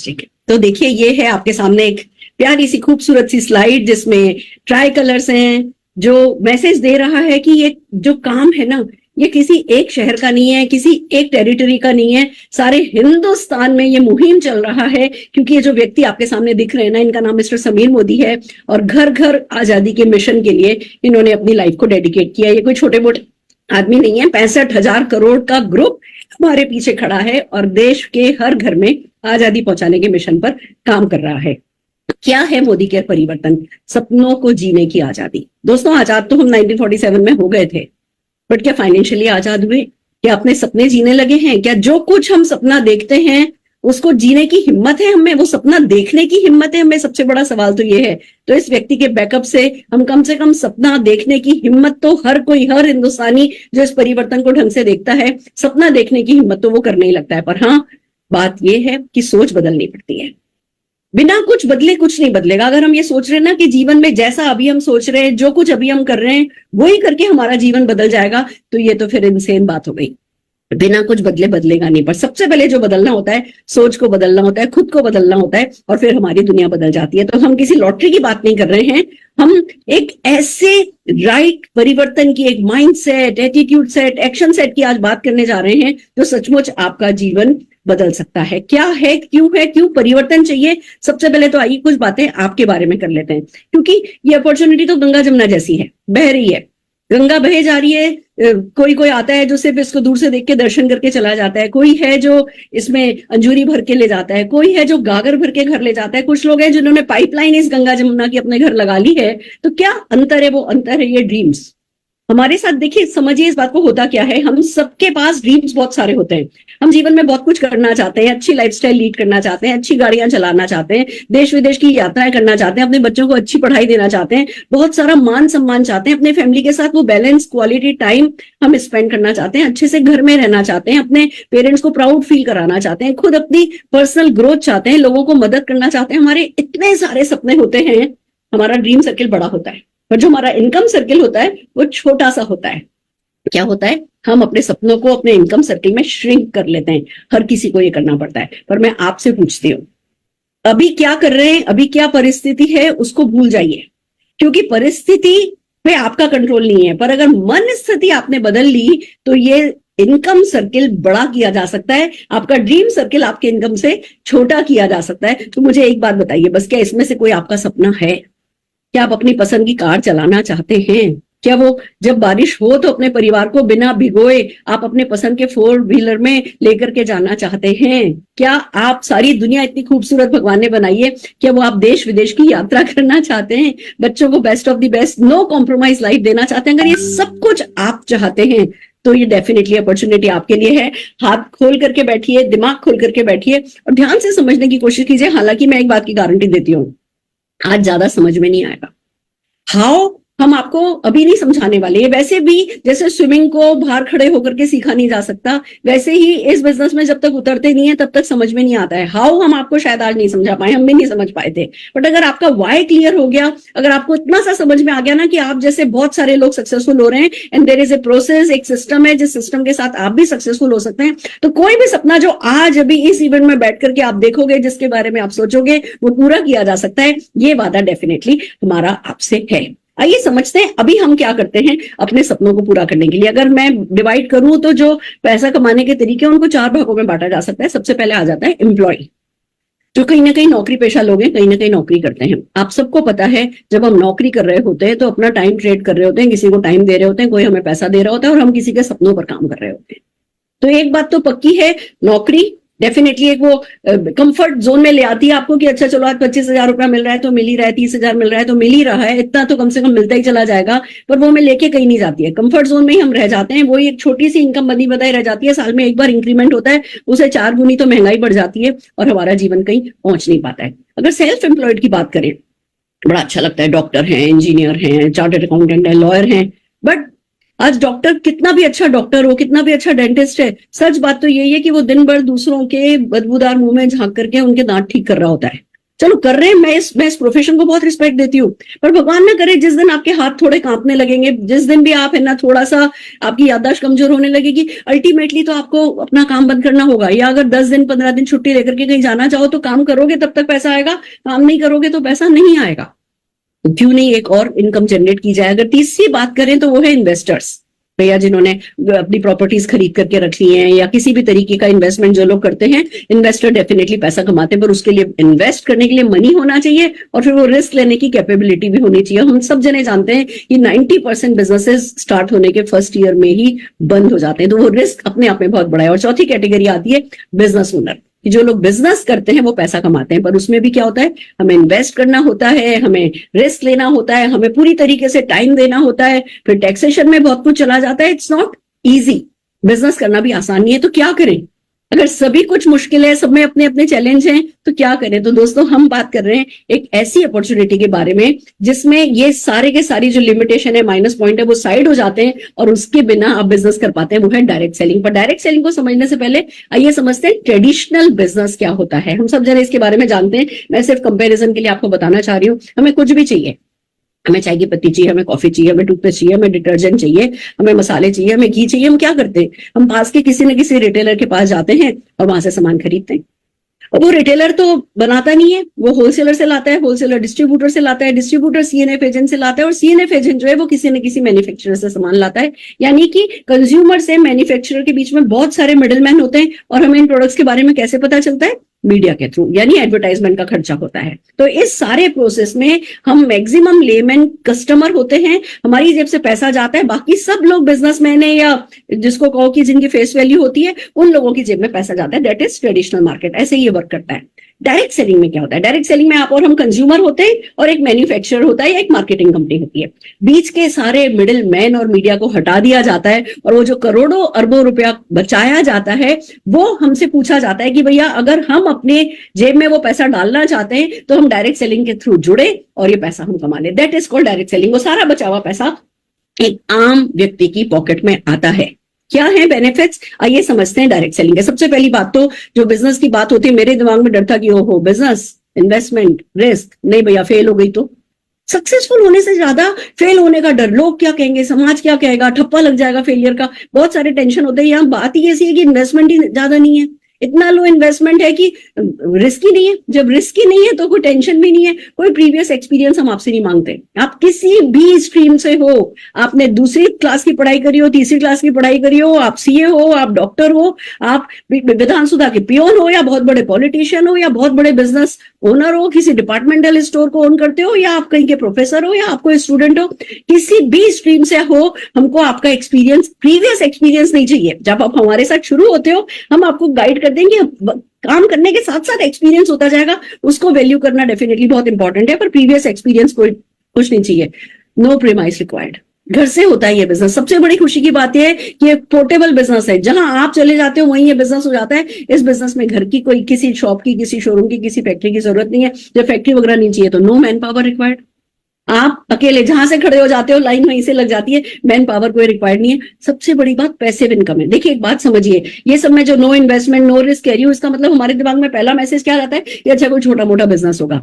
Fantastic. तो देखिए ये है आपके सामने एक प्यारी सी खूबसूरत सी स्लाइड जिसमें ट्राई कलर्स हैं, जो मैसेज दे रहा है कि ये जो काम है ना, ये किसी एक शहर का नहीं है, किसी एक टेरिटरी का नहीं है, सारे हिंदुस्तान में ये मुहिम चल रहा है। क्योंकि ये जो व्यक्ति आपके सामने दिख रहे हैं ना, इनका नाम मिस्टर समीर मोदी है और घर घर आजादी के मिशन के लिए इन्होंने अपनी लाइफ को डेडिकेट किया। ये कोई छोटे मोटे आदमी नहीं है, 65,000 करोड़ का ग्रुप हमारे पीछे खड़ा है और देश के हर घर में आजादी पहुंचाने के मिशन पर काम कर रहा है। क्या है मोदी केयर परिवर्तन? सपनों को जीने की आजादी। दोस्तों, आजाद तो हम 1947 में हो गए थे, बट क्या फाइनेंशियली आजाद हुए? क्या अपने सपने जीने लगे हैं? क्या जो कुछ हम सपना देखते हैं उसको जीने की हिम्मत है हमें? वो सपना देखने की हिम्मत है हमें? सबसे बड़ा सवाल तो ये है। तो इस व्यक्ति के बैकअप से हम कम से कम सपना देखने की हिम्मत तो हर कोई, हर हिंदुस्तानी जो इस परिवर्तन को ढंग से देखता है, सपना देखने की हिम्मत तो वो करने ही लगता है। पर हाँ, बात यह है कि सोच बदलनी पड़ती है। बिना कुछ बदले कुछ नहीं बदलेगा। अगर हम ये सोच रहे हैं ना कि जीवन में जैसा अभी हम सोच रहे हैं, जो कुछ अभी हम कर रहे हैं वही करके हमारा जीवन बदल जाएगा, तो ये तो फिर इनसेन बात हो गई। बिना कुछ बदले बदलेगा नहीं। पर सबसे पहले जो बदलना होता है, सोच को बदलना होता है, खुद को बदलना होता है, और फिर हमारी दुनिया बदल जाती है। तो हम किसी लॉटरी की बात नहीं कर रहे हैं, हम एक ऐसे राइट परिवर्तन की, एक mind set, attitude set, action set की आज बात करने जा रहे हैं जो सचमुच आपका जीवन बदल सकता है। क्या है, क्यों परिवर्तन चाहिए? सबसे पहले तो आइए कुछ बातें आपके बारे में कर लेते हैं, क्योंकि ये अपॉर्चुनिटी तो गंगा जमुना जैसी है, बह रही है, गंगा बहे जा रही है। कोई आता है जो सिर्फ इसको दूर से देख के दर्शन करके चला जाता है, कोई है जो इसमें अंजूरी भर के ले जाता है, कोई है जो गागर भर के घर ले जाता है, कुछ लोग हैं जिन्होंने पाइपलाइन इस गंगा जमुना की अपने घर लगा ली है। तो क्या अंतर है? वो अंतर है ये ड्रीम्स। हमारे साथ देखिए, समझिए इस बात को, होता क्या है, हम सबके पास ड्रीम्स बहुत सारे होते हैं। हम जीवन में बहुत कुछ करना चाहते हैं, अच्छी लाइफस्टाइल लीड करना चाहते हैं, अच्छी गाड़ियां चलाना चाहते हैं, देश विदेश की यात्राएं करना चाहते हैं, अपने बच्चों को अच्छी पढ़ाई देना चाहते हैं, बहुत सारा मान सम्मान चाहते हैं, अपने फैमिली के साथ वो बैलेंस क्वालिटी टाइम हम स्पेंड करना चाहते हैं, अच्छे से घर में रहना चाहते हैं, अपने पेरेंट्स को प्राउड फील कराना चाहते हैं, खुद अपनी पर्सनल ग्रोथ चाहते हैं, लोगों को मदद करना चाहते हैं। हमारे इतने सारे सपने होते हैं, हमारा ड्रीम सर्किल बड़ा होता है, पर जो हमारा इनकम सर्किल होता है वो छोटा सा होता है। क्या होता है? हम अपने सपनों को अपने इनकम सर्किल में श्रिंक कर लेते हैं। हर किसी को ये करना पड़ता है। पर मैं आपसे पूछती हूँ, अभी क्या कर रहे हैं, अभी क्या परिस्थिति है, उसको भूल जाइए, क्योंकि परिस्थिति पे आपका कंट्रोल नहीं है। पर अगर मन स्थिति आपने बदल ली तो ये इनकम सर्किल बड़ा किया जा सकता है, आपका ड्रीम सर्किल आपके इनकम से छोटा किया जा सकता है। तो मुझे एक बात बताइए बस, क्या इसमें से कोई आपका सपना है? क्या आप अपनी पसंद की कार चलाना चाहते हैं? क्या वो जब बारिश हो तो अपने परिवार को बिना भिगोए आप अपने पसंद के 4 व्हीलर में लेकर के जाना चाहते हैं? क्या आप, सारी दुनिया इतनी खूबसूरत भगवान ने बनाई है, क्या वो आप देश विदेश की यात्रा करना चाहते हैं, बच्चों को best of the best, no compromise life देना चाहते हैं? अगर ये सब कुछ आप चाहते हैं तो ये डेफिनेटली अपॉर्चुनिटी आपके लिए है। हाथ खोल करके बैठिए, दिमाग खोल करके बैठिए और ध्यान से समझने की कोशिश कीजिए। हालांकि मैं एक बात की गारंटी देती हूँ, आज ज्यादा समझ में नहीं आएगा। हाउ हम आपको अभी नहीं समझाने वाले। ये वैसे भी जैसे स्विमिंग को बाहर खड़े होकर के सीखा नहीं जा सकता, वैसे ही इस बिजनेस में जब तक उतरते नहीं है तब तक समझ में नहीं आता है। हाउ हम आपको शायद आज नहीं समझा पाए, हम भी नहीं समझ पाए थे। बट अगर आपका वाई क्लियर हो गया, अगर आपको इतना सा समझ में आ गया ना कि आप जैसे बहुत सारे लोग सक्सेसफुल हो रहे हैं, and there is a process, एक सिस्टम है जिस सिस्टम के साथ आप भी सक्सेसफुल हो सकते हैं, तो कोई भी सपना जो आज अभी इस इवेंट में बैठ करके आप देखोगे, जिसके बारे में आप सोचोगे, वो पूरा किया जा सकता है। ये वादा डेफिनेटली हमारा आपसे है। आइए समझते हैं अभी हम क्या करते हैं अपने सपनों को पूरा करने के लिए। अगर मैं डिवाइड करूं तो जो पैसा कमाने के तरीके हैं उनको 4 भागों में बांटा जा सकता है। सबसे पहले आ जाता है एम्प्लॉय, जो कहीं ना कहीं नौकरी पेशा लोग हैं, कहीं ना कहीं नौकरी करते हैं। आप सबको पता है, जब हम नौकरी कर रहे होते हैं तो अपना टाइम ट्रेड कर रहे होते हैं, किसी को टाइम दे रहे होते हैं, कोई हमें पैसा दे रहा होता है और हम किसी के सपनों पर काम कर रहे होते हैं। तो एक बात तो पक्की है, नौकरी डेफिनेटली एक वो कंफर्ट जोन में ले आती है आपको कि अच्छा चलो आज 25,000 रुपया मिल रहा है तो मिल ही रहा है, 30,000 मिल रहा है तो मिल ही रहा है, इतना तो कम से कम मिलता ही चला जाएगा। पर वो हमें लेके कहीं नहीं जाती है, कंफर्ट जोन में ही हम रह जाते हैं। वही एक छोटी सी इनकम बनी बताई रह जाती है, साल में एक बार इंक्रीमेंट होता है, उसे 4 गुनी तो महंगाई बढ़ जाती है और हमारा जीवन कहीं पहुंच नहीं पाता है। अगर सेल्फ एम्प्लॉयड की बात करें, बड़ा अच्छा लगता है, डॉक्टर हैं, इंजीनियर हैं, चार्टर्ड अकाउंटेंट है, लॉयर हैं, बट आज डॉक्टर कितना भी अच्छा डॉक्टर हो, कितना भी अच्छा डेंटिस्ट है, सच बात तो यही है कि वो दिन भर दूसरों के बदबूदार मुंह में झांक करके उनके दांत ठीक कर रहा होता है। चलो कर रहे हैं, मैं इस प्रोफेशन को बहुत रिस्पेक्ट देती हूँ, पर भगवान ना करे जिस दिन आपके हाथ थोड़े कांपने लगेंगे, जिस दिन भी आप है ना थोड़ा सा आपकी याददाश्त कमजोर होने लगेगी, अल्टीमेटली तो आपको अपना काम बंद करना होगा। या अगर 10 दिन 15 दिन छुट्टी लेकर के कहीं जाना चाहो तो काम करोगे तब तक पैसा आएगा, काम नहीं करोगे तो पैसा नहीं आएगा। क्यों नहीं एक और इनकम जनरेट की जाए। अगर तीसरी बात करें तो वो है इन्वेस्टर्स, भैया जिन्होंने अपनी प्रॉपर्टीज खरीद करके रख ली हैं या किसी भी तरीके का इन्वेस्टमेंट जो लोग करते हैं, इन्वेस्टर डेफिनेटली पैसा कमाते हैं, पर उसके लिए इन्वेस्ट करने के लिए मनी होना चाहिए और फिर वो रिस्क लेने की कैपेबिलिटी भी होनी चाहिए। हम सब जने जानते हैं कि 90% बिजनेसेस स्टार्ट होने के फर्स्ट ईयर में ही बंद हो जाते हैं, तो वो रिस्क अपने आप में बहुत बड़ा है। और चौथी कैटेगरी आती है बिजनेस ओनर, कि जो लोग बिजनेस करते हैं वो पैसा कमाते हैं, पर उसमें भी क्या होता है, हमें इन्वेस्ट करना होता है, हमें रिस्क लेना होता है, हमें पूरी तरीके से टाइम देना होता है, फिर टैक्सेशन में बहुत कुछ चला जाता है। इट्स नॉट इजी, बिजनेस करना भी आसान नहीं है। तो क्या करें अगर सभी कुछ मुश्किल है, सब में अपने अपने चैलेंज हैं, तो क्या करें। तो दोस्तों हम बात कर रहे हैं एक ऐसी अपॉर्चुनिटी के बारे में जिसमें ये सारे के सारी जो लिमिटेशन है, माइनस पॉइंट है, वो साइड हो जाते हैं और उसके बिना आप बिजनेस कर पाते हैं। वो है डायरेक्ट सेलिंग। पर डायरेक्ट सेलिंग को समझने से पहले आइए समझते हैं ट्रेडिशनल बिजनेस क्या होता है। हम सब जने इसके बारे में जानते हैं, मैं सिर्फ कंपेरिजन के लिए आपको बताना चाह रही हूँ। हमें कुछ भी चाहिए, हमें चाय की पत्ती चाहिए, हमें कॉफी चाहिए, हमें टूथपेस्ट चाहिए, हमें डिटर्जेंट चाहिए, हमें मसाले चाहिए, हमें घी चाहिए। हम क्या करते हैं, हम पास के किसी न किसी रिटेलर के पास जाते हैं और वहां से सामान खरीदते हैं। और वो रिटेलर तो बनाता नहीं है, वो होलसेलर से लाता है, होलसेलर डिस्ट्रीब्यूटर से लाता है, डिस्ट्रीब्यूटर सीएनएफ एजेंट से लाता है, और सीएनएफ एजेंट जो है वो किसी न किसी मैन्युफैक्चरर से सामान लाता है। यानी कि कंज्यूमर से मैन्युफैक्चरर के बीच में बहुत सारे मिडलमैन होते हैं। और हमें इन प्रोडक्ट्स के बारे में कैसे पता चलता है, मीडिया के थ्रू, यानी एडवर्टाइजमेंट का खर्चा होता है। तो इस सारे प्रोसेस में हम मैक्सिमम लेमैन कस्टमर होते हैं, हमारी जेब से पैसा जाता है, बाकी सब लोग बिजनेसमैन है या जिसको कहो कि जिनकी फेस वैल्यू होती है, उन लोगों की जेब में पैसा जाता है। That is traditional market. ऐसे ही ये वर्क करता है। डायरेक्ट सेलिंग में क्या होता है, डायरेक्ट सेलिंग में आप और हम कंज्यूमर होते हैं और एक मैन्युफैक्चरर होता है या एक मार्केटिंग कंपनी होती है। बीच के सारे मिडिल मैन और मीडिया को हटा दिया जाता है और वो जो करोड़ों अरबों रुपया बचाया जाता है वो हमसे पूछा जाता है कि भैया अगर हम अपने जेब में वो पैसा डालना चाहते हैं तो हम डायरेक्ट सेलिंग के थ्रू जुड़े और ये पैसा हम कमा ले। That is called direct selling. वो सारा बचा हुआ पैसा एक आम व्यक्ति की पॉकेट में आता है। क्या है बेनिफिट्स, आइए समझते हैं डायरेक्ट सेलिंग के। सबसे पहली बात तो जो बिजनेस की बात होती है, मेरे दिमाग में डर था कि ओहो बिजनेस, इन्वेस्टमेंट, रिस्क, नहीं भैया फेल हो गई तो। सक्सेसफुल होने से ज्यादा फेल होने का डर, लोग क्या कहेंगे, समाज क्या कहेगा, ठप्पा लग जाएगा फेलियर का, बहुत सारे टेंशन होते हैं। यहाँ बात ही ऐसी है कि इन्वेस्टमेंट ही ज्यादा नहीं है, इतना लो इन्वेस्टमेंट है कि रिस्क ही नहीं है। जब रिस्क ही नहीं है तो कोई टेंशन भी नहीं है, कोई प्रीवियस एक्सपीरियंस हम आपसे नहीं मांगते। आप किसी भी स्ट्रीम से हो, आपने दूसरी क्लास की पढ़ाई करी हो, तीसरी क्लास की पढ़ाई करी हो, आप सीए हो, आप डॉक्टर हो, आप विधानसभा के पियोन हो, या बहुत बड़े पॉलिटिशियन हो, या बहुत बड़े बिजनेस ओनर हो, किसी डिपार्टमेंटल स्टोर को ओन करते हो, या आप कहीं के प्रोफेसर हो, या आप कोई स्टूडेंट हो, किसी भी स्ट्रीम से हो, हमको आपका एक्सपीरियंस, प्रीवियस एक्सपीरियंस नहीं चाहिए। जब आप हमारे साथ शुरू होते हो हम आपको गाइड कर देंगे, काम करने के साथ साथ एक्सपीरियंस होता जाएगा, उसको वैल्यू करना डेफिनेटली बहुत इंपॉर्टेंट है, पर प्रीवियस एक्सपीरियंस कोई कुछ नहीं चाहिए। No premise required. घर से होता है ये बिजनेस। सबसे बड़ी खुशी की बात यह है कि एक पोर्टेबल बिजनेस है, जहां आप चले जाते हो वहीं ये बिजनेस हो जाता है। इस बिजनेस में घर की कोई, किसी शॉप की, किसी शोरूम की, किसी फैक्ट्री की जरूरत नहीं है। जब फैक्ट्री वगैरह नहीं चाहिए तो नो मैन पावर रिक्वायर्ड। आप अकेले जहां से खड़े हो जाते हो लाइन वहीं से लग जाती है, मैन पावर कोई रिक्वायर्ड नहीं है। सबसे बड़ी बात पैसिव इनकम है। देखिए एक बात समझिए, ये सब मैं जो नो इन्वेस्टमेंट नो रिस्क कह रही हूं, इसका मतलब हमारे दिमाग में पहला मैसेज क्या आता है कि अच्छा कोई छोटा मोटा बिजनेस होगा।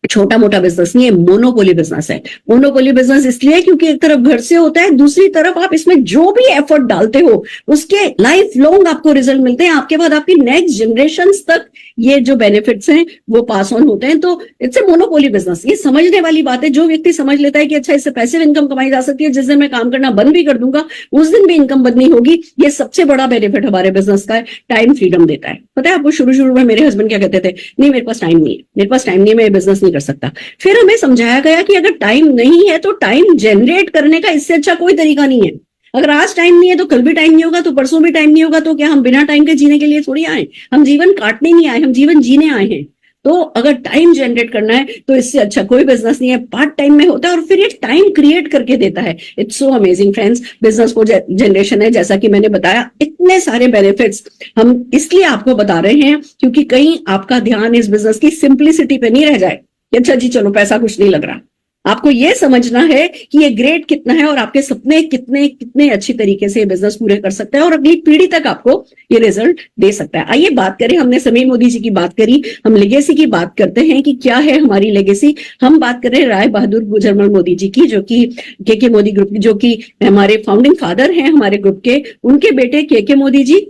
छोटा मोटा बिजनेस नहीं है, मोनोपोली बिजनेस है। मोनोपोली बिजनेस इसलिए क्योंकि एक तरफ घर से होता है, दूसरी तरफ आप इसमें जो भी एफर्ट डालते हो उसके लाइफ लॉन्ग आपको रिजल्ट मिलते हैं। आपके बाद आपकी नेक्स्ट जनरेशन तक ये जो बेनिफिट्स हैं वो पास ऑन होते हैं। तो इट्स ए मोनोपोली बिजनेस। ये समझने वाली बात है। जो व्यक्ति समझ लेता है कि अच्छा इससे पैसिव इनकम कमाई जा सकती है, जिस दिन मैं काम करना बंद भी कर दूंगा उस दिन भी इनकम बंद नहीं होगी, ये सबसे बड़ा बेनिफिट हमारे बिजनेस का है। टाइम फ्रीडम देता है। पता है आपको, शुरू में मेरे हस्बैंड क्या कहते थे, नहीं मेरे पास टाइम नहीं है, मेरे पास टाइम नहीं है, मैं बिजनेस नहीं कर सकता। फिर हमें समझाया गया कि अगर टाइम नहीं है तो टाइम जनरेट करने का इससे अच्छा कोई तरीका नहीं है। अगर आज टाइम नहीं है तो कल भी टाइम नहीं होगा, तो परसों भी टाइम नहीं होगा। तो क्या हम बिना टाइम के जीने के लिए थोड़ी आए? हम जीवन काटने नहीं आए, हम जीवन जीने आए हैं। तो अगर टाइम जनरेट करना है तो इससे अच्छा कोई बिजनेस नहीं है। पार्ट टाइम में होता है और फिर ये टाइम क्रिएट करके देता है। It's so amazing friends. Business को जनरेशन है, जैसा कि मैंने बताया, इतने सारे बेनिफिट्स हम इसलिए आपको बता रहे हैं क्योंकि कहीं आपका ध्यान इस बिजनेस की सिंप्लिसिटी पे नहीं रह जाए कि अच्छा जी चलो पैसा कुछ नहीं लग रहा। आपको ये समझना है कि ये ग्रेट कितना है और आपके सपने कितने कितने अच्छी तरीके से बिजनेस पूरे कर सकते हैं और अगली पीढ़ी तक आपको ये रिजल्ट दे सकता है। आइए बात करें, हमने समीर मोदी जी की बात करी, हम लेगेसी की बात करते हैं कि क्या है हमारी लेगेसी। हम बात कर रहे हैं राय बहादुर गुजरमल मोदी जी की, जो कि के मोदी ग्रुप, जो कि हमारे फाउंडिंग फादर हैं हमारे ग्रुप के। उनके बेटे के मोदी जी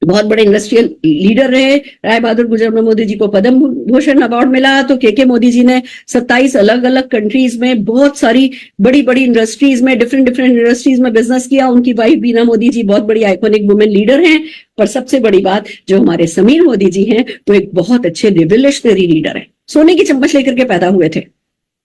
बहुत बड़े इंडस्ट्रियल लीडर रहे। राय बहादुर गुजरमल मोदी जी को पद्म भूषण अवार्ड मिला, तो के मोदी जी ने 27 अलग अलग कंट्रीज में बहुत सारी बड़ी बड़ी इंडस्ट्रीज में, डिफरेंट इंडस्ट्रीज में बिजनेस किया। उनकी वाइफ बीना मोदी जी बहुत बड़ी आइकॉनिक वुमेन लीडर हैं। पर सबसे बड़ी बात, जो हमारे समीर मोदी जी हैं, वो एक बहुत अच्छे रिवोल्यूशनरी लीडर है। सोने की चम्मच लेकर के पैदा हुए थे।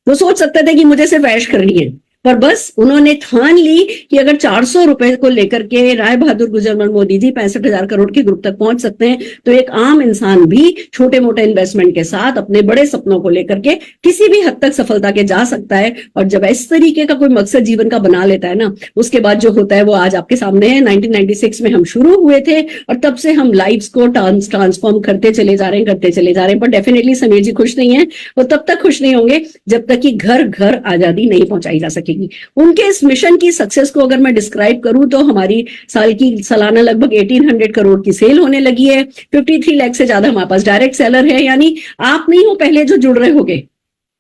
वो सोच सकते थे कि मुझे सिर्फ ऐश करनी है, पर बस उन्होंने ठान ली कि अगर 400 रुपए को लेकर के राय बहादुर गुजरमल मोदी जी 65,000 करोड़ के ग्रुप तक पहुंच सकते हैं, तो एक आम इंसान भी छोटे मोटे इन्वेस्टमेंट के साथ अपने बड़े सपनों को लेकर के किसी भी हद तक सफलता के जा सकता है। और जब इस तरीके का कोई मकसद जीवन का बना लेता है ना, उसके बाद जो होता है वो आज आपके सामने है। 1996 में हम शुरू हुए थे और तब से हम लाइव्स को ट्रांसफॉर्म करते चले जा रहे हैं। पर डेफिनेटली समीर जी खुश नहीं है, वो तब तक खुश नहीं होंगे जब तक कि घर घर आजादी नहीं पहुंचाई जा सकेगी। उनके इस मिशन की सक्सेस को अगर मैं डिस्क्राइब करूं तो हमारी सालाना लगभग 1800 करोड़ की सेल होने लगी है। 53 लाख से ज्यादा हमारे पास डायरेक्ट सेलर है, यानी आप नहीं हो पहले जो जुड़ रहे होगे,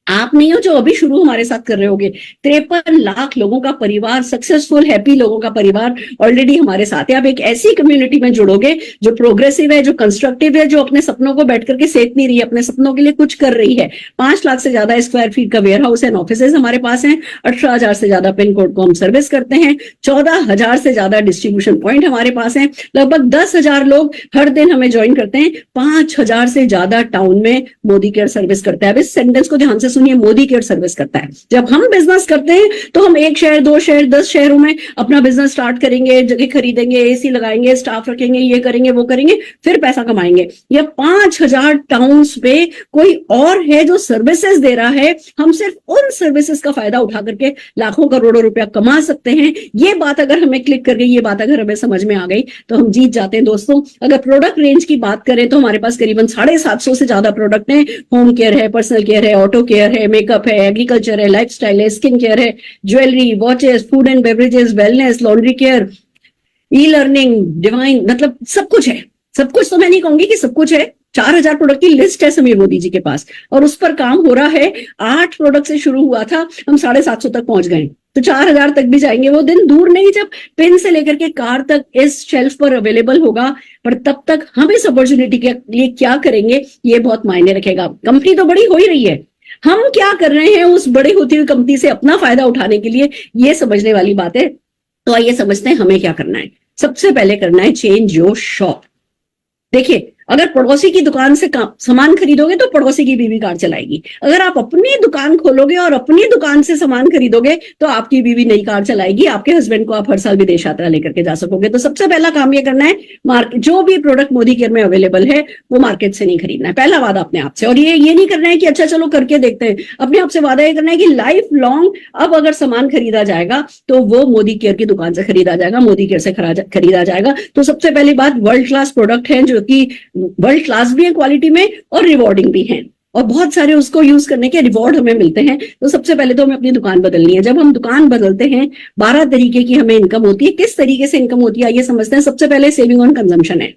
आप नहीं हो जो अभी शुरू हमारे साथ कर रहे होगे। 53 लाख लोगों का परिवार, सक्सेसफुल हैप्पी लोगों का परिवार ऑलरेडी हमारे साथ है। आप एक ऐसी कम्युनिटी में जुड़ोगे जो प्रोग्रेसिव है, जो कंस्ट्रक्टिव है, जो अपने सपनों को बैठ करके सेक नहीं रही है, अपने सपनों के लिए कुछ कर रही है। 5 लाख से ज्यादा स्क्वायर फीट का वेयर हाउस एंड ऑफिस हमारे पास है। 18,000 से ज्यादा पिन कोड को हम सर्विस करते हैं। 14,000 से ज्यादा डिस्ट्रीब्यूशन पॉइंट हमारे पास है। लगभग 10,000 लोग हर दिन हमें ज्वाइन करते हैं। 5,000 से ज्यादा टाउन में मोदी केयर सर्विस करता है। अब इस सेंटेंस को ध्यान से सुनिए, मोदी केयर सर्विस करता है। जब हम बिजनेस करते हैं तो हम 1 शहर, 2 शहर, 10 शहरों में अपना बिजनेस स्टार्ट करेंगे, जगह खरीदेंगे, एसी लगाएंगे, स्टाफ रखेंगे, ये करेंगे, वो करेंगे, फिर पैसा कमाएंगे। या 5,000 टाउन्स पे कोई और है जो सर्विसेज दे रहा है, हम सिर्फ उन सर्विसेज का फायदा उठा करके लाखों करोड़ों रुपया कमा सकते हैं। ये बात अगर हमें क्लिक कर गई, ये बात अगर हमें समझ में आ गई, तो हम जीत जाते हैं दोस्तों। अगर प्रोडक्ट रेंज की बात करें तो हमारे पास करीबन 750 से ज्यादा प्रोडक्ट हैं। होम केयर है, पर्सनल केयर है, ऑटो केयर है, मेकअप है, एग्रीकल्चर है, लाइफस्टाइल है, स्किन केयर है, jewellery, watches, food and beverages, wellness, laundry care, e learning, divine, मतलब सब कुछ है। सब कुछ तो मैं नहीं कहूंगी कि सब कुछ है। 4,000 प्रोडक्ट की लिस्ट है समीर मोदी जी के पास और उस पर काम हो रहा है। 8 प्रोडक्ट से शुरू हुआ था, हम 750 तक पहुंच गए, तो 4,000 तक भी जाएंगे। वो दिन दूर नहीं जब पेन से लेकर के कार तक इस शेल्फ पर अवेलेबल होगा, पर तब तक हम इस अपॉर्चुनिटी के लिए क्या करेंगे, ये बहुत मायने रखेगा। कंपनी तो बड़ी हो ही रही है, हम क्या कर रहे हैं उस बड़ी होती हुई कंपनी से अपना फायदा उठाने के लिए, ये समझने वाली बात है। तो आइए समझते हैं हमें क्या करना है। सबसे पहले करना है चेंज योर शॉप। देखिए, अगर पड़ोसी की दुकान से सामान खरीदोगे तो पड़ोसी की बीवी कार चलाएगी। अगर आप अपनी दुकान खोलोगे और अपनी दुकान से सामान खरीदोगे तो आपकी बीवी नई कार चलाएगी, आपके हस्बैंड को आप हर साल विदेश यात्रा लेकर के जा सकोगे। तो सबसे पहला काम ये करना है, मार्केट जो भी प्रोडक्ट मोदी केयर में अवेलेबल है वो मार्केट से नहीं खरीदना है। पहला वादा अपने आप से। और ये नहीं करना है कि अच्छा चलो करके देखते हैं, अपने आप से वादा ये करना है कि लाइफ लॉन्ग अब अगर सामान खरीदा जाएगा तो वो मोदी केयर की दुकान से खरीदा जाएगा, मोदी केयर से खरीदा जाएगा। तो सबसे पहली बात, वर्ल्ड क्लास प्रोडक्ट है जो कि वर्ल्ड क्लास भी है क्वालिटी में और रिवॉर्डिंग भी है, और बहुत सारे उसको यूज करने के रिवॉर्ड हमें मिलते हैं। तो सबसे पहले तो हमें अपनी दुकान बदलनी है। जब हम दुकान बदलते हैं 12 तरीके की हमें इनकम होती है। किस तरीके से इनकम होती है ये समझते हैं। सबसे पहले सेविंग ऑन कंजम्पशन है।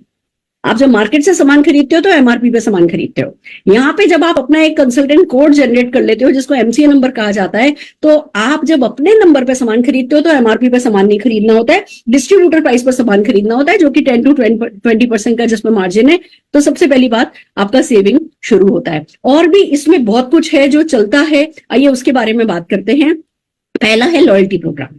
आप जब मार्केट से सामान खरीदते हो तो एमआरपी पे सामान खरीदते हो। यहाँ पे जब आप अपना एक कंसल्टेंट कोड जनरेट कर लेते हो जिसको एमसीए नंबर कहा जाता है, तो आप जब अपने नंबर पे सामान खरीदते हो तो एमआरपी पे सामान नहीं खरीदना होता है, डिस्ट्रीब्यूटर प्राइस पर सामान खरीदना होता है, जो कि 10 to 20% का जिसमें मार्जिन है। तो सबसे पहली बात, आपका सेविंग शुरू होता है। और भी इसमें बहुत कुछ है जो चलता है, आइए उसके बारे में बात करते हैं। पहला है लॉयल्टी प्रोग्राम।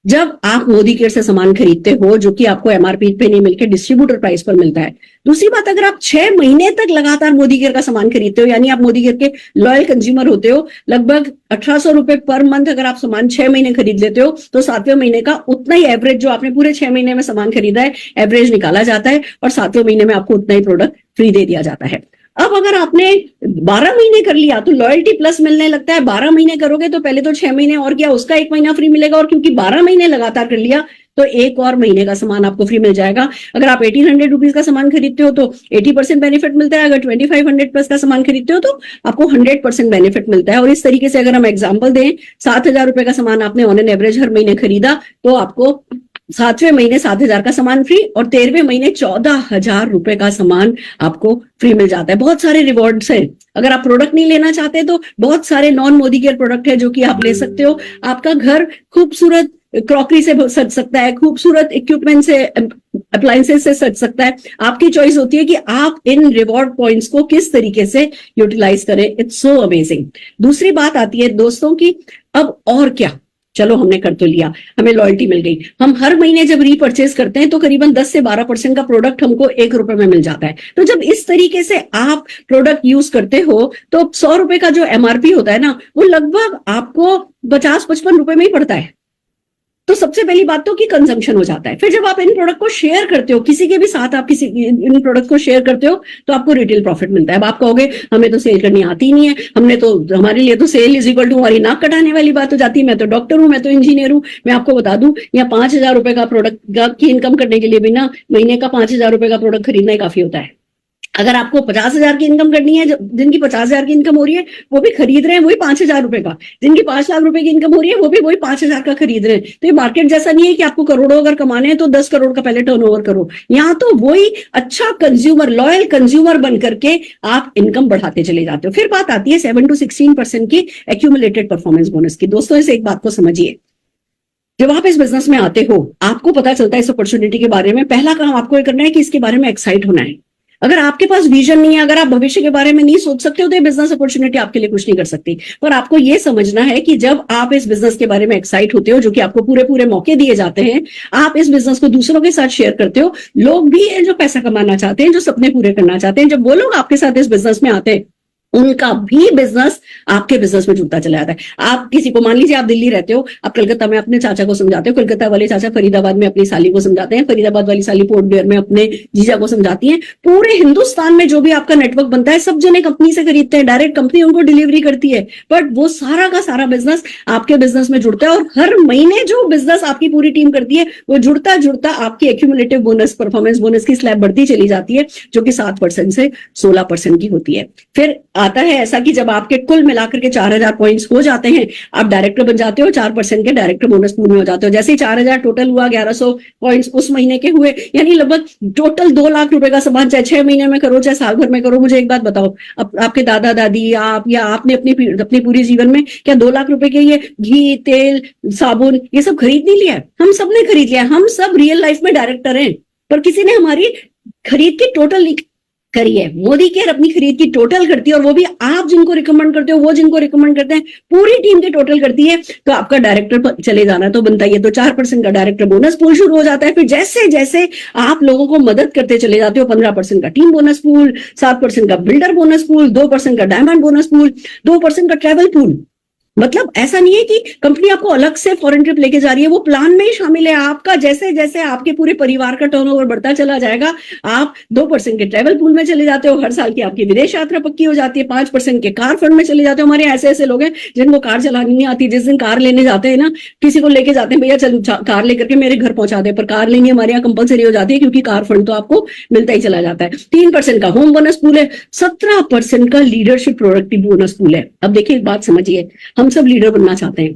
जब आप मोदी केयर से सामान खरीदते हो जो कि आपको एमआरपी पे नहीं मिलकर डिस्ट्रीब्यूटर प्राइस पर मिलता है। दूसरी बात, अगर आप 6 महीने तक लगातार मोदी केयर का सामान खरीदते हो, यानी आप मोदी केयर के लॉयल कंज्यूमर होते हो, लगभग 1800 रुपए पर मंथ अगर आप सामान 6 महीने खरीद लेते हो तो 7वें महीने का उतना ही एवरेज जो आपने पूरे 6 महीने में सामान खरीदा है, एवरेज निकाला जाता है और 7वें महीने में आपको उतना ही प्रोडक्ट फ्री दे दिया जाता है। अब अगर आपने 12 महीने कर लिया तो लॉयल्टी प्लस मिलने लगता है। 12 महीने करोगे तो पहले तो 6 महीने और किया, उसका 1 महीना फ्री मिलेगा, और क्योंकि 12 महीने लगातार कर लिया तो एक और महीने का सामान आपको फ्री मिल जाएगा। अगर आप 1800 रुपीज का सामान खरीदते हो तो 80% बेनिफिट मिलता है। अगर 2500 प्लस का सामान खरीदते हो तो आपको 100% बेनिफिट मिलता है। और इस तरीके से अगर हम एग्जाम्पल दें, 7,000 रुपए का सामान आपने ऑन एन एवरेज हर महीने खरीदा तो आपको 7वें महीने 7,000 का सामान फ्री, और 13वें महीने 14,000 रुपए का सामान आपको फ्री मिल जाता है। बहुत सारे रिवॉर्ड्स हैं। अगर आप प्रोडक्ट नहीं लेना चाहते तो बहुत सारे नॉन मोदी केयर प्रोडक्ट है जो कि आप ले सकते हो। आपका घर खूबसूरत क्रॉकरी से सज सकता है, खूबसूरत इक्विपमेंट से, अप्लायंसेस से सज सकता है। आपकी चॉइस होती है कि आप इन रिवॉर्ड पॉइंट्स को किस तरीके से यूटिलाइज करें। It's so amazing. दूसरी बात आती है दोस्तों की, अब और क्या, चलो हमने कर तो लिया, हमें लॉयल्टी मिल गई, हम हर महीने जब रीपरचेज करते हैं तो करीबन 10 से 12% का प्रोडक्ट हमको 1 रुपए में मिल जाता है। तो जब इस तरीके से आप प्रोडक्ट यूज करते हो तो 100 रुपए का जो एमआरपी होता है ना, वो लगभग आपको 50-55 रुपए में ही पड़ता है। तो सबसे पहली बात तो कि कंजम्पशन हो जाता है। फिर जब आप इन प्रोडक्ट को शेयर करते हो किसी के भी साथ, आप किसी इन प्रोडक्ट को शेयर करते हो तो आपको रिटेल प्रॉफिट मिलता है। अब आप कहोगे हमें तो सेल करनी आती नहीं है, हमारे लिए तो सेल इज इक्वल टू हमारी नाक कटाने वाली बात हो जाती है। मैं तो डॉक्टर हूं, मैं तो इंजीनियर हूं। मैं आपको बता दूं, यहाँ 5,000 रुपए का प्रोडक्ट की इनकम करने के लिए भी ना महीने का 5,000 रुपए का प्रोडक्ट खरीदना ही काफी होता है। अगर आपको 50,000 की इनकम करनी है, जिनकी 50,000 की इनकम हो रही है वो भी खरीद रहे हैं वही 5,000 रुपए का, जिनकी 5 लाख रुपए की इनकम हो रही है वो भी वही 5,000 का खरीद रहे हैं। तो ये मार्केट जैसा नहीं है कि आपको करोड़ों अगर कमाने हैं तो 10 करोड़ का पहले टर्नओवर करो। यहाँ तो वही अच्छा कंज्यूमर, लॉयल कंज्यूमर बन करके आप इनकम बढ़ाते चले जाते हो। फिर बात आती है 7 to 16% की एक्यूमुलेटेड परफॉर्मेंस बोनस की। दोस्तों इस एक बात को समझिए, जब आप इस बिजनेस में आते हो आपको पता चलता है इस अपॉर्चुनिटी के बारे में, पहला काम आपको ये करना है कि इसके बारे में एक्साइट होना है। अगर आपके पास विजन नहीं है, अगर आप भविष्य के बारे में नहीं सोच सकते हो तो ये बिजनेस अपॉर्चुनिटी आपके लिए कुछ नहीं कर सकती। पर आपको ये समझना है कि जब आप इस बिजनेस के बारे में एक्साइट होते हो, जो कि आपको पूरे पूरे मौके दिए जाते हैं, आप इस बिजनेस को दूसरों के साथ शेयर करते हो। लोग भी हैं जो पैसा कमाना चाहते हैं, जो सपने पूरे करना चाहते हैं। जब वो लोग आपके साथ इस बिजनेस में आते हैं उनका भी बिजनेस आपके बिजनेस में जुड़ता चला जाता है। आप किसी को, मान लीजिए आप दिल्ली रहते हो, आप कलकत्ता में अपने चाचा को समझाते हो, कलकत्ता वाले चाचा फरीदाबाद में अपनी साली को समझाते हैं, फरीदाबाद वाली साली पोर्ट ब्लेयर में अपने जीजा को समझाती है। पूरे हिंदुस्तान में जो भी आपका नेटवर्क बनता है सब जने कंपनी से खरीदते हैं, डायरेक्ट कंपनी उनको डिलीवरी करती है, बट वो सारा का सारा बिजनेस आपके बिजनेस में जुड़ता है। और हर महीने जो बिजनेस आपकी पूरी टीम करती है वो जुड़ता जुड़ता आपकी एक्यूमुलेटिव बोनस, परफॉर्मेंस बोनस की स्लैब बढ़ती चली जाती है, जो कि 7% से 16% की होती है। फिर आता है ऐसा कि जब आपके कुल मिलाकर के 4,000 पॉइंट्स हो जाते हैं, आप डायरेक्टर बन जाते हो, 4% के डायरेक्टर बोनस पूल में हो जाते हो। जैसे ही 4,000 टोटल हुआ, 1,100 पॉइंट्स उस महीने के हुए, यानी लगभग टोटल 2 लाख रुपए का सामान, चाहे 6 महीने में करो चाहे साल भर में करो। मुझे एक बात बताओ, आपके दादा दादी आप या आपने अपनी पूरी जीवन में क्या 2 लाख रुपए के ये घी, तेल, साबुन ये सब खरीद नहीं लिया? हम सब ने खरीद लिया। हम सब रियल लाइफ में डायरेक्टर हैं, पर किसी ने हमारी खरीद की टोटल करी है। मोदी केयर अपनी खरीद की टोटल करती है, और वो भी आप जिनको रिकमेंड करते हो, वो जिनको रिकमेंड करते हैं, पूरी टीम की टोटल करती है। तो आपका डायरेक्टर चले जाना तो बनता ही है। तो 4% का डायरेक्टर बोनस पूल शुरू हो जाता है। फिर जैसे जैसे आप लोगों को मदद करते चले जाते हो, 15% का टीम बोनस पूल, 7% का बिल्डर बोनस पूल, 2% का डायमंड बोनस पूल, 2% का ट्रैवल पूल। मतलब ऐसा नहीं है कि कंपनी आपको अलग से फॉरेन ट्रिप लेके जा रही है, वो प्लान में ही शामिल है आपका। जैसे जैसे आपके पूरे परिवार का टर्नओवर बढ़ता चला जाएगा, आप 2% के ट्रैवल पूल में चले जाते हो, हर साल की आपकी विदेश यात्रा पक्की हो जाती है, 5% के कार फंड में चले जाते हो। हमारे ऐसे ऐसे लोग हैं जिनको कार चलानी नहीं आती, जिस दिन कार लेने जाते हैं ना, किसी को लेके जाते हैं, भैया चल कार लेकर के मेरे घर पहुंचा दे, पर कार लेनी हमारे यहाँ कंपलसरी हो जाती है क्योंकि कार फंड तो आपको मिलता ही चला जाता है। 3% का होम बोनस पूल है, 17% का लीडरशिप प्रोडक्टिव बोनस पूल है। अब देखिए एक बात समझिए, हम सब लीडर बनना चाहते हैं,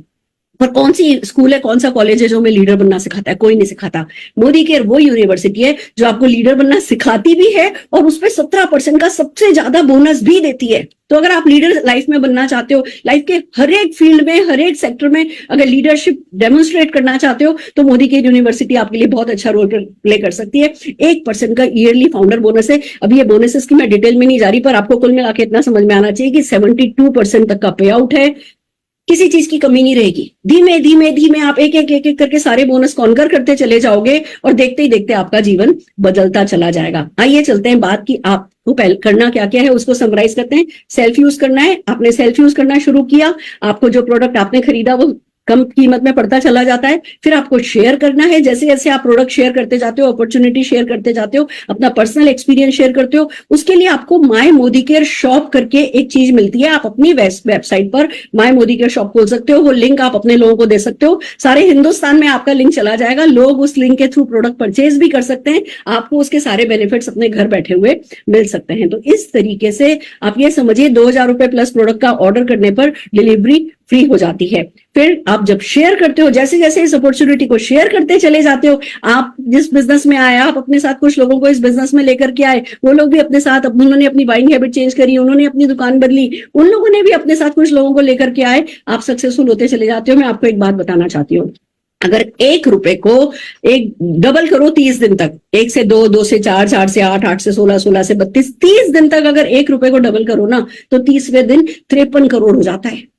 पर कौन सी स्कूल है, कौन सा कॉलेज है जो हमें लीडर बनना सिखाता है? कोई नहीं सिखाता। मोदी केयर वो यूनिवर्सिटी है जो आपको लीडर बनना सिखाती भी है और उसपे 17% का सबसे ज्यादा बोनस भी देती है। तो अगर आप लीडर लाइफ में बनना चाहते हो, लाइफ के हर एक फील्ड में, हर एक सेक्टर में अगर लीडरशिप डेमोन्स्ट्रेट करना चाहते हो, तो मोदी केयर यूनिवर्सिटी आपके लिए बहुत अच्छा रोल प्ले कर सकती है। 1% का ईयरली फाउंडर बोनस है। अभी ये बोनसेस की मैं डिटेल में नहीं जा रही, पर आपको कुल मिला के इतना समझ में आना चाहिए कि 72% तक का पे आउट है। किसी चीज की कमी नहीं रहेगी। धीमे धीमे धीमे आप एक एक करके सारे बोनस कॉन्कर करते चले जाओगे और देखते ही देखते आपका जीवन बदलता चला जाएगा। आइए चलते हैं बात की आपको करना क्या क्या है उसको समराइज करते हैं। सेल्फ यूज करना है, आपने सेल्फ यूज करना शुरू किया, आपको जो प्रोडक्ट आपने खरीदा वो कम कीमत में पड़ता चला जाता है। फिर आपको शेयर करना है, जैसे जैसे आप प्रोडक्ट शेयर करते जाते हो, अपॉर्चुनिटी शेयर करते जाते हो, अपना पर्सनल एक्सपीरियंस शेयर करते हो, उसके लिए आपको माय मोदी केयर शॉप करके एक चीज मिलती है। आप अपनी वेबसाइट पर माय मोदी केयर शॉप खोल सकते हो, वो लिंक आप अपने लोगों को दे सकते हो, सारे हिंदुस्तान में आपका लिंक चला जाएगा, लोग उस लिंक के थ्रू प्रोडक्ट परचेज भी कर सकते हैं, आपको उसके सारे बेनिफिट्स अपने घर बैठे हुए मिल सकते हैं। तो इस तरीके से आप ये समझिए 2,000 रुपए प्लस प्रोडक्ट का ऑर्डर करने पर डिलीवरी फ्री हो जाती है। फिर आप जब शेयर करते हो, जैसे जैसे इस अपॉर्चुनिटी को शेयर करते चले जाते हो, आप जिस बिजनेस में आए, आप अपने साथ कुछ लोगों को इस बिजनेस में लेकर के आए, वो लोग भी अपने साथ, उन्होंने अपनी बाइंग हैबिट चेंज करी, उन्होंने अपनी दुकान बदली, उन लोगों ने भी अपने साथ कुछ लोगों को लेकर के आए, आप सक्सेसफुल होते चले जाते हो। मैं आपको एक बात बताना चाहती हूँ, अगर 1 रुपए को एक डबल करो 30 दिन तक, 1 से 2, 2 से 4, 4 से 8, 8 से 16, 16 से 32, 30 दिन तक अगर 1 रुपए को डबल करो ना, तो 30वें दिन 53 करोड़ हो जाता है।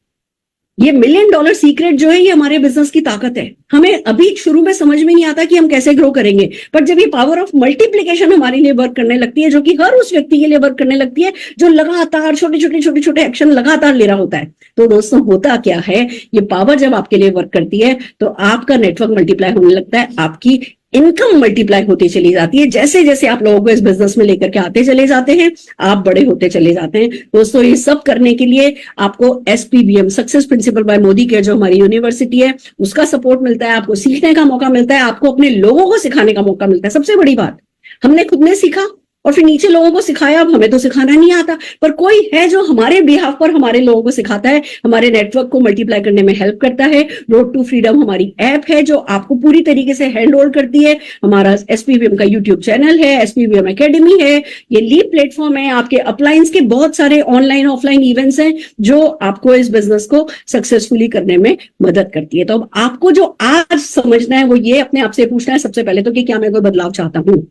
ये $1 मिलियन सीक्रेट जो है, ये हमारे बिजनेस की ताकत है। हमें अभी शुरू में समझ में नहीं आता कि हम कैसे ग्रो करेंगे, पर जब ये पावर ऑफ मल्टीप्लिकेशन हमारे लिए वर्क करने लगती है, जो कि हर उस व्यक्ति के लिए वर्क करने लगती है जो लगातार छोटे छोटे एक्शन लगातार ले रहा होता है। तो दोस्तों, होता क्या है, ये पावर जब आपके लिए वर्क करती है तो आपका नेटवर्क मल्टीप्लाई होने लगता है, आपकी इनकम मल्टीप्लाई होती चली जाती है। जैसे जैसे आप लोगों को इस बिजनेस में लेकर के आते चले जाते हैं, आप बड़े होते चले जाते हैं। दोस्तों, ये सब करने के लिए आपको SPBM, success principal bye Modi care, जो हमारी यूनिवर्सिटी है, उसका सपोर्ट मिलता है, आपको सीखने का मौका मिलता है, आपको अपने लोगों को सिखाने का मौका मिलता है। सबसे बड़ी बात, हमने खुद ने सीखा और फिर नीचे लोगों को सिखाया। अब हमें तो सिखाना नहीं आता, पर कोई है जो हमारे बिहाफ पर हमारे लोगों को सिखाता है, हमारे नेटवर्क को मल्टीप्लाई करने में हेल्प करता है। रोड टू फ्रीडम हमारी ऐप है जो आपको पूरी तरीके से हैंड होल्ड करती है। हमारा SPBM का यूट्यूब चैनल है, SPBM एकेडमी है, ये लीप प्लेटफॉर्म है, आपके अपलाइंस के बहुत सारे ऑनलाइन ऑफलाइन इवेंट्स हैं जो आपको इस बिजनेस को सक्सेसफुली करने में मदद करती है। तो अब आपको जो आज समझना है वो ये अपने आप से पूछना है सबसे पहले तो, कि क्या मैं कोई बदलाव चाहता हूं,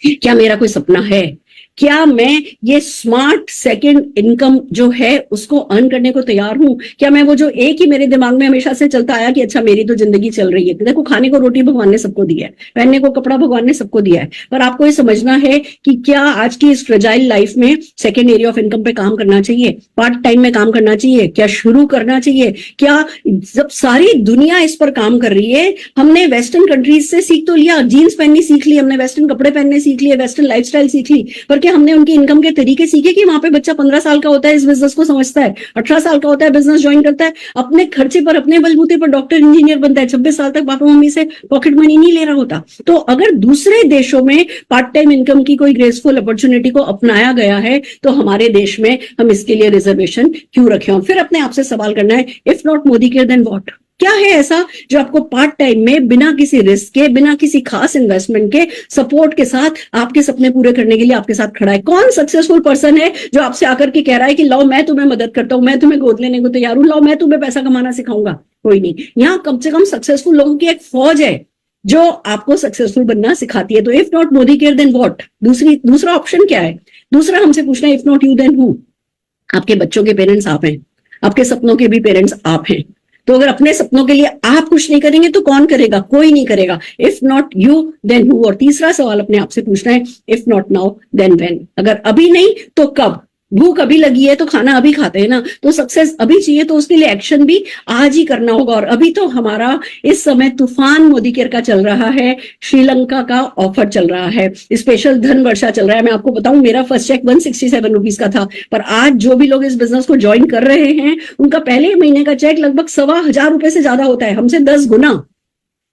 क्या मेरा कोई सपना है, क्या मैं ये स्मार्ट सेकंड इनकम जो है उसको अर्न करने को तैयार हूं, क्या मैं वो जो एक ही मेरे दिमाग में हमेशा से चलता आया कि अच्छा मेरी तो जिंदगी चल रही है, देखो खाने को रोटी भगवान ने सबको दिया है, पहनने को कपड़ा भगवान ने सबको दिया है, पर आपको ये समझना है कि क्या आज की इस फ्रेजाइल लाइफ में सेकंड एरिया ऑफ इनकम पे काम करना चाहिए, पार्ट टाइम में काम करना चाहिए, क्या शुरू करना चाहिए, क्या जब सारी दुनिया इस पर काम कर रही है, हमने वेस्टर्न कंट्रीज से सीख तो लिया, जीन्स पहननी सीख ली, हमने वेस्टर्न कपड़े पहनने सीख लिए, वेस्टर्न लाइफस्टाइल सीख ली, पर हमने उनकी इनकम के तरीके सीखे कि वहां पे बच्चा 15 साल का होता है, इस बिजनेस को समझता है, 18 साल का होता है, बिजनेस ज्वाइन करता है, अपने खर्चे पर अपने बलबूते पर डॉक्टर इंजीनियर बनता है, 26 साल तक पापा मम्मी से पॉकेट मनी नहीं ले रहा होता। तो अगर दूसरे देशों में पार्ट टाइम इनकम की कोई ग्रेसफुल अपॉर्चुनिटी को अपनाया गया है, तो हमारे देश में हम इसके लिए रिजर्वेशन क्यों रखे हों? फिर अपने आप से सवाल करना है, if not Modi care then what? क्या है ऐसा जो आपको पार्ट टाइम में बिना किसी रिस्क के, बिना किसी खास इन्वेस्टमेंट के, सपोर्ट के साथ आपके सपने पूरे करने के लिए आपके साथ खड़ा है? कौन सक्सेसफुल पर्सन है जो आपसे आकर के कह रहा है कि लाओ मैं तुम्हें मदद करता हूं, मैं तुम्हें गोद लेने को तैयार हूं, लाओ मैं तुम्हें पैसा कमाना सिखाऊंगा? कोई नहीं। यहाँ कम से कम सक्सेसफुल लोगों की एक फौज है जो आपको सक्सेसफुल बनना सिखाती है। तो if not Modi care then what? दूसरा ऑप्शन क्या है? दूसरा हमसे पूछना है, if not you then who? आपके बच्चों के पेरेंट्स आप हैं, आपके सपनों के भी पेरेंट्स आप हैं। तो अगर अपने सपनों के लिए आप कुछ नहीं करेंगे तो कौन करेगा? कोई नहीं करेगा। If not you then who? और तीसरा सवाल अपने आप से पूछना है, if not now then when? अगर अभी नहीं तो कब? भूख अभी लगी है तो खाना अभी खाते हैं ना, तो सक्सेस अभी चाहिए तो उसके लिए एक्शन भी आज ही करना होगा। और अभी तो हमारा इस समय तूफान मोदी केयर का चल रहा है, श्रीलंका का ऑफर चल रहा है, स्पेशल धन वर्षा चल रहा है। मैं आपको बताऊं, मेरा फर्स्ट चेक 167 रुपीज का था, पर आज जो भी लोग इस बिजनेस को ज्वाइन कर रहे हैं उनका पहले महीने का चेक लगभग 1,1500 रुपए से ज्यादा होता है, हमसे 10 गुना।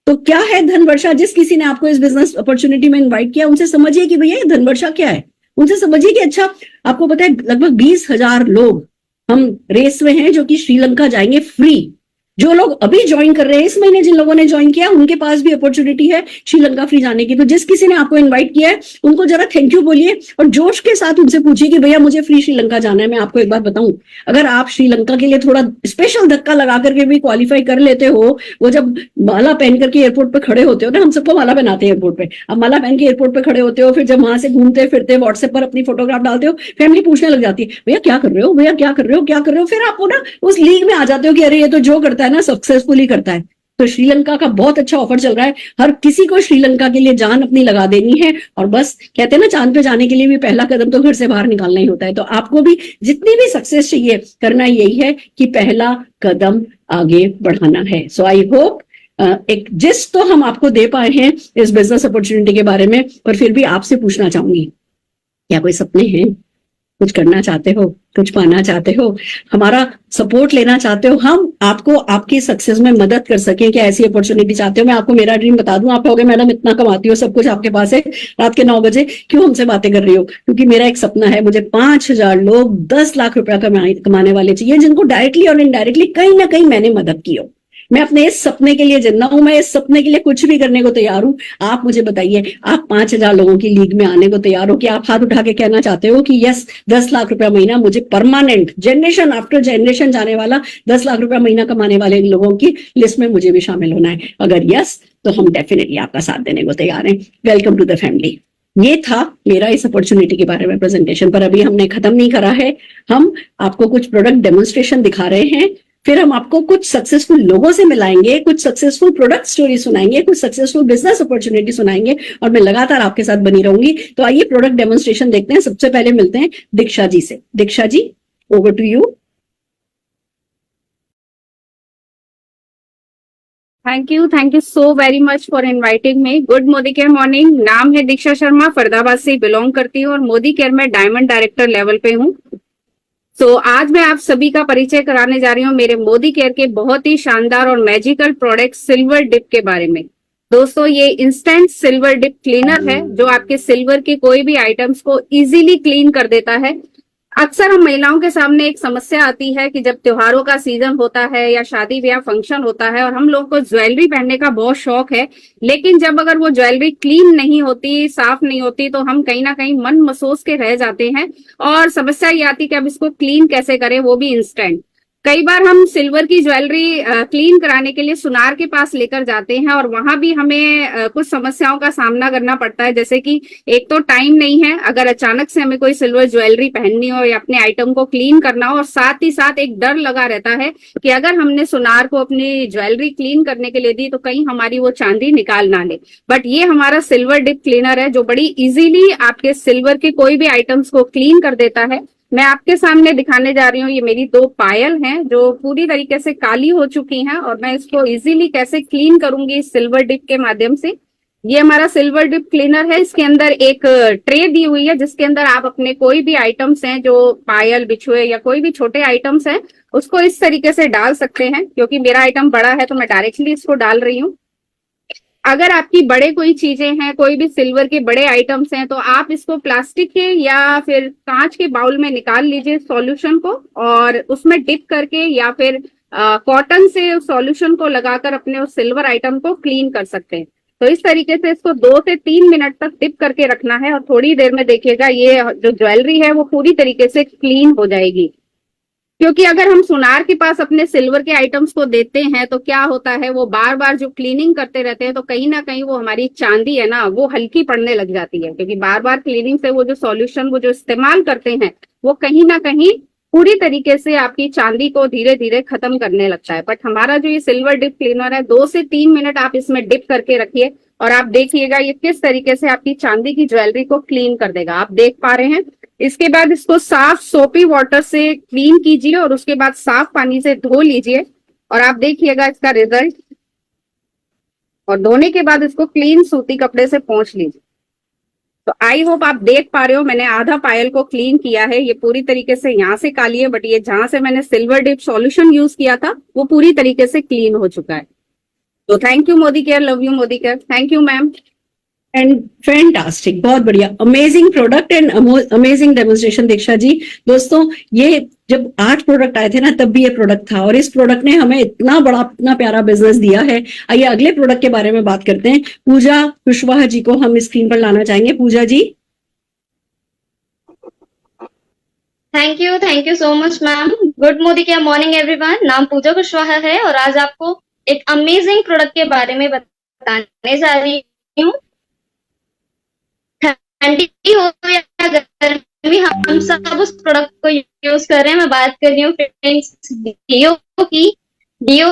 तो क्या है धन वर्षा? जिस किसी ने आपको इस बिजनेस अपॉर्चुनिटी में इन्वाइट किया, उनसे समझिए कि भैया धन वर्षा क्या है, उनसे समझिए कि अच्छा आपको पता है लगभग 20,000 लोग हम रेस में हैं जो कि श्रीलंका जाएंगे फ्री। जो लोग अभी ज्वाइन कर रहे हैं, इस महीने जिन लोगों ने ज्वाइन किया, उनके पास भी अपॉर्चुनिटी है श्रीलंका फ्री जाने की। तो जिस किसी ने आपको इनवाइट किया है उनको जरा थैंक यू बोलिए और जोश के साथ उनसे पूछिए कि भैया मुझे फ्री श्रीलंका जाना है। मैं आपको एक बात बताऊं, अगर आप श्रीलंका के लिए थोड़ा स्पेशल धक्का लगा करके भी क्वालिफाई कर लेते हो, वो जब माला पहन करके एयरपोर्ट पे खड़े होते हो ना, हम सबको माला पहनाते हैं एयरपोर्ट पे, अब माला पहन के एयरपोर्ट पे खड़े होते हो, फिर जब वहां से घूमते फिरते व्हाट्सएप पर अपनी फोटोग्राफ डालते हो, फैमिली पूछने लग जाती है भैया क्या कर रहे हो, भैया क्या कर रहे हो, क्या कर रहे हो? फिर आप ना उस लीग में आ जाते हो कि अरे ये तो जो करता है ना सक्सेसफुली करता है। तो श्रीलंका का बहुत अच्छा ऑफर चल रहा है, हर किसी को श्रीलंका के लिए जान अपनी लगा देनी है, और बस कहते हैं ना चांद पे जाने के लिए भी पहला कदम तो घर से बाहर निकालना ही होता है। तो आपको भी जितनी भी सक्सेस चाहिए, करना यही है कि पहला कदम आगे बढ़ाना है। सो आई होप एक जिस तो हम आपको दे पाए हैं इस बिजनेस अपॉर्चुनिटी के बारे में, पर फिर भी आपसे पूछना चाहूंगी, क्या कोई सपने हैं, कुछ करना चाहते हो, कुछ पाना चाहते हो, हमारा सपोर्ट लेना चाहते हो, हम आपको आपकी सक्सेस में मदद कर सकें, क्या ऐसी अपॉर्चुनिटी चाहते हो? मैं आपको मेरा ड्रीम बता दूं, आप कहोगे मैडम इतना कमाती हो, सब कुछ आपके पास है, रात के 9 बजे क्यों हमसे बातें कर रही हो? क्योंकि मेरा एक सपना है, मुझे 5,000 लोग 10 लाख रुपया कमाने वाले चाहिए, जिनको डायरेक्टली और इनडायरेक्टली कहीं ना कहीं मैंने मदद की हो। मैं अपने इस सपने के लिए जिंदा हूं, मैं इस सपने के लिए कुछ भी करने को तैयार हूं। आप मुझे बताइए, आप 5,000 लोगों की लीग में आने को तैयार हो? कि आप हाथ उठा के कहना चाहते हो कि यस 10 लाख रुपया महीना मुझे परमानेंट, जनरेशन आफ्टर जनरेशन जाने वाला 10 लाख रुपया महीना कमाने वाले लोगों की लिस्ट में मुझे भी शामिल होना है? अगर यस, तो हम डेफिनेटली आपका साथ देने को तैयार हैं। Welcome to the family. ये था मेरा इस अपॉर्चुनिटी के बारे में प्रेजेंटेशन, पर अभी हमने खत्म नहीं करा है। हम आपको कुछ प्रोडक्ट डेमोन्स्ट्रेशन दिखा रहे हैं, फिर हम आपको कुछ सक्सेसफुल लोगों से मिलाएंगे, कुछ सक्सेसफुल प्रोडक्ट स्टोरी सुनाएंगे, कुछ सक्सेसफुल बिजनेस अपॉर्चुनिटी सुनाएंगे, और मैं लगातार आपके साथ बनी रहूंगी। तो आइए प्रोडक्ट डेमोन्स्ट्रेशन देखते हैं। सबसे पहले मिलते हैं दीक्षा जी से। Diksha ji, over to you. Thank you so very much for inviting me. Good Modi care morning. नाम है दीक्षा शर्मा, फरीदाबाद से बिलोंग करती हूँ और मोदी केयर में डायमंड डायरेक्टर लेवल पे हूँ। आज मैं आप सभी का परिचय कराने जा रही हूँ मेरे मोदी केयर के बहुत ही शानदार और मैजिकल प्रोडक्ट सिल्वर डिप के बारे में। दोस्तों, ये इंस्टेंट सिल्वर डिप क्लीनर है जो आपके सिल्वर के कोई भी आइटम्स को इजीली क्लीन कर देता है। अक्सर हम महिलाओं के सामने एक समस्या आती है कि जब त्योहारों का सीजन होता है या शादी ब्याह फंक्शन होता है और हम लोगों को ज्वेलरी पहनने का बहुत शौक है, लेकिन जब अगर वो ज्वेलरी क्लीन नहीं होती, साफ नहीं होती, तो हम कहीं ना कहीं मन मसोस के रह जाते हैं और समस्या ये आती है कि अब इसको क्लीन कैसे करें, वो भी इंस्टेंट। कई बार हम सिल्वर की ज्वेलरी क्लीन कराने के लिए सुनार के पास लेकर जाते हैं और वहां भी हमें कुछ समस्याओं का सामना करना पड़ता है, जैसे कि एक तो टाइम नहीं है अगर अचानक से हमें कोई सिल्वर ज्वेलरी पहननी हो या अपने आइटम को क्लीन करना हो, और साथ ही साथ एक डर लगा रहता है कि अगर हमने सुनार को अपनी ज्वेलरी क्लीन करने के लिए दी तो कहीं हमारी वो चांदी निकाल ना ले। बट ये हमारा सिल्वर डिप क्लीनर है जो बड़ी इजीली आपके सिल्वर के कोई भी आइटम्स को क्लीन कर देता है। मैं आपके सामने दिखाने जा रही हूँ, ये मेरी 2 पायल हैं जो पूरी तरीके से काली हो चुकी हैं और मैं इसको इजीली कैसे क्लीन करूंगी इस सिल्वर डिप के माध्यम से। ये हमारा सिल्वर डिप क्लीनर है। इसके अंदर एक ट्रे दी हुई है जिसके अंदर आप अपने कोई भी आइटम्स हैं, जो पायल, बिछुए या कोई भी छोटे आइटम्स हैं, उसको इस तरीके से डाल सकते हैं। क्योंकि मेरा आइटम बड़ा है तो मैं डायरेक्टली इसको डाल रही हूँ। अगर आपकी बड़े कोई चीजें हैं, कोई भी सिल्वर के बड़े आइटम्स हैं, तो आप इसको प्लास्टिक के या फिर कांच के बाउल में निकाल लीजिए सॉल्यूशन को और उसमें डिप करके या फिर कॉटन से उस सॉल्यूशन को लगाकर अपने उस सिल्वर आइटम को क्लीन कर सकते हैं। तो इस तरीके से इसको 2 से 3 मिनट तक डिप करके रखना है और थोड़ी देर में देखिएगा ये जो ज्वेलरी है वो पूरी तरीके से क्लीन हो जाएगी। क्योंकि अगर हम सुनार के पास अपने सिल्वर के आइटम्स को देते हैं तो क्या होता है, वो बार बार जो क्लीनिंग करते रहते हैं तो कहीं ना कहीं वो हमारी चांदी है ना, वो हल्की पड़ने लग जाती है। क्योंकि बार बार क्लीनिंग से वो जो सॉल्यूशन वो जो इस्तेमाल करते हैं वो कहीं ना कहीं पूरी तरीके से आपकी चांदी को धीरे धीरे खत्म करने लगता है। बट हमारा जो ये सिल्वर डिप क्लीनर है, 2 से 3 मिनट आप इसमें डिप करके रखिए और आप देखिएगा ये किस तरीके से आपकी चांदी की ज्वेलरी को क्लीन कर देगा। आप देख पा रहे हैं। इसके बाद इसको साफ सोपी वाटर से क्लीन कीजिए और उसके बाद साफ पानी से धो लीजिए और आप देखिएगा इसका रिजल्ट। और धोने के बाद इसको क्लीन सूती कपड़े से पोंछ लीजिए। तो आई होप आप देख पा रहे हो, मैंने आधा पायल को क्लीन किया है। ये पूरी तरीके से यहाँ से काली है, बट ये जहां से मैंने सिल्वर डिप सॉल्यूशन यूज किया था वो पूरी तरीके से क्लीन हो चुका है। तो thank you Modi care, love you Modi care. Thank you ma'am. And fantastic, बहुत बढ़िया, amazing product and amazing demonstration Diksha ji. दोस्तों, ये जब 8 प्रोडक्ट आए थे ना तब भी ये प्रोडक्ट था और इस प्रोडक्ट ने हमें इतना बड़ा, इतना प्यारा बिजनेस दिया है। आइए अगले प्रोडक्ट के बारे में बात करते हैं। पूजा कुशवाहा जी को हम स्क्रीन पर लाना चाहेंगे। Puja ji. Thank you so much ma'am. Good Modi care morning everyone. नाम पूजा कुशवाहा है और आज आपको एक अमेजिंग प्रोडक्ट के बारे में बताने जा रही हूँ। ठंडी हो या गर्मी, हम सब उस प्रोडक्ट को यूज कर रहे हैं। मैं बात कर रही हूँ फ्रेंड्स डियो की। डियो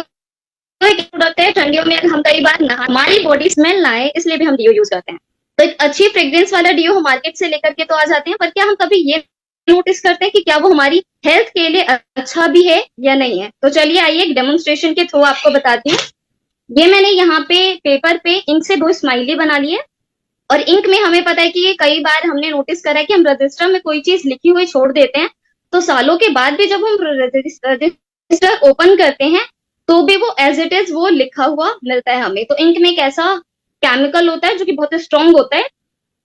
एक प्रोडक्ट है, ठंडियों में हम कई बार हमारी बॉडी स्मेल ना आए इसलिए भी हम डिओ यूज करते हैं। तो एक अच्छी फ्रेग्रेंस वाला डिओ हम मार्केट से लेकर के तो आ जाते हैं, पर क्या हम कभी ये नोटिस करते हैं कि क्या वो हमारी हेल्थ के लिए अच्छा भी है या नहीं है? तो चलिए आइए एक डेमोन्स्ट्रेशन के थ्रू आपको बताती हूँ। ये मैंने यहाँ पे पेपर पे इंक से 2 स्माइली बना लिए, और इंक में हमें पता है कि ये कई बार हमने नोटिस करा है कि हम रजिस्टर में कोई चीज लिखी हुई छोड़ देते हैं, तो सालों के बाद भी जब हम रजिस्टर ओपन करते हैं तो भी वो एज इट इज वो लिखा हुआ मिलता है हमें। तो इंक में एक ऐसा केमिकल होता है जो कि बहुत स्ट्रांग होता है।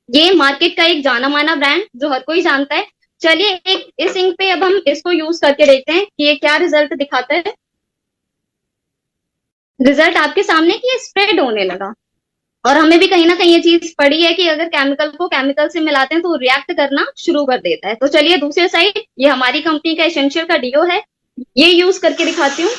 ये मार्केट का एक जाना माना ब्रांड जो हर कोई जानता है। चलिए एक इस इंक पे अब हम इसको यूज करके देखते हैं कि ये क्या रिजल्ट दिखाता है। रिजल्ट आपके सामने कि ये स्प्रेड होने लगा, और हमें भी कहीं ना कहीं ये चीज पड़ी है कि अगर केमिकल को केमिकल से मिलाते हैं तो रिएक्ट करना शुरू कर देता है। तो चलिए दूसरे साइड ये हमारी कंपनी का एसेंशियल का डिओ है, ये यूज करके दिखाती हूँ।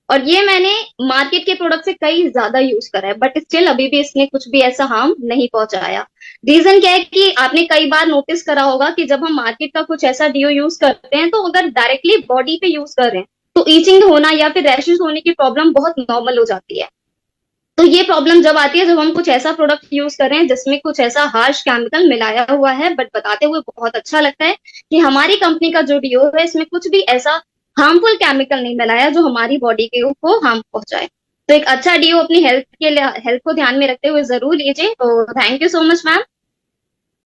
और ये मैंने मार्केट के प्रोडक्ट से कई ज्यादा यूज करा है, बट स्टिल अभी भी इसने कुछ भी ऐसा हार्म नहीं पहुंचाया। रीजन क्या है कि आपने कई बार नोटिस करा होगा कि जब हम मार्केट का कुछ ऐसा डिओ यूज करते हैं तो अगर डायरेक्टली बॉडी पे यूज कर रहे हैं तो ईचिंग होना या फिर रैशेस होने की प्रॉब्लम बहुत नॉर्मल हो जाती है। तो ये प्रॉब्लम जब आती है जब हम कुछ ऐसा प्रोडक्ट यूज कर रहे हैं जिसमें कुछ ऐसा हार्श केमिकल मिलाया हुआ है, बट बताते हुए बहुत अच्छा लगता है कि हमारी कंपनी का जो डिओ है इसमें कुछ भी ऐसा हार्मफुल केमिकल नहीं मिलाया जो हमारी बॉडी को हार्म पहुंचाए। तो एक अच्छा डिओ अपनी हेल्थ को ध्यान में रखते हुए जरूर लीजिए। तो thank you so much ma'am.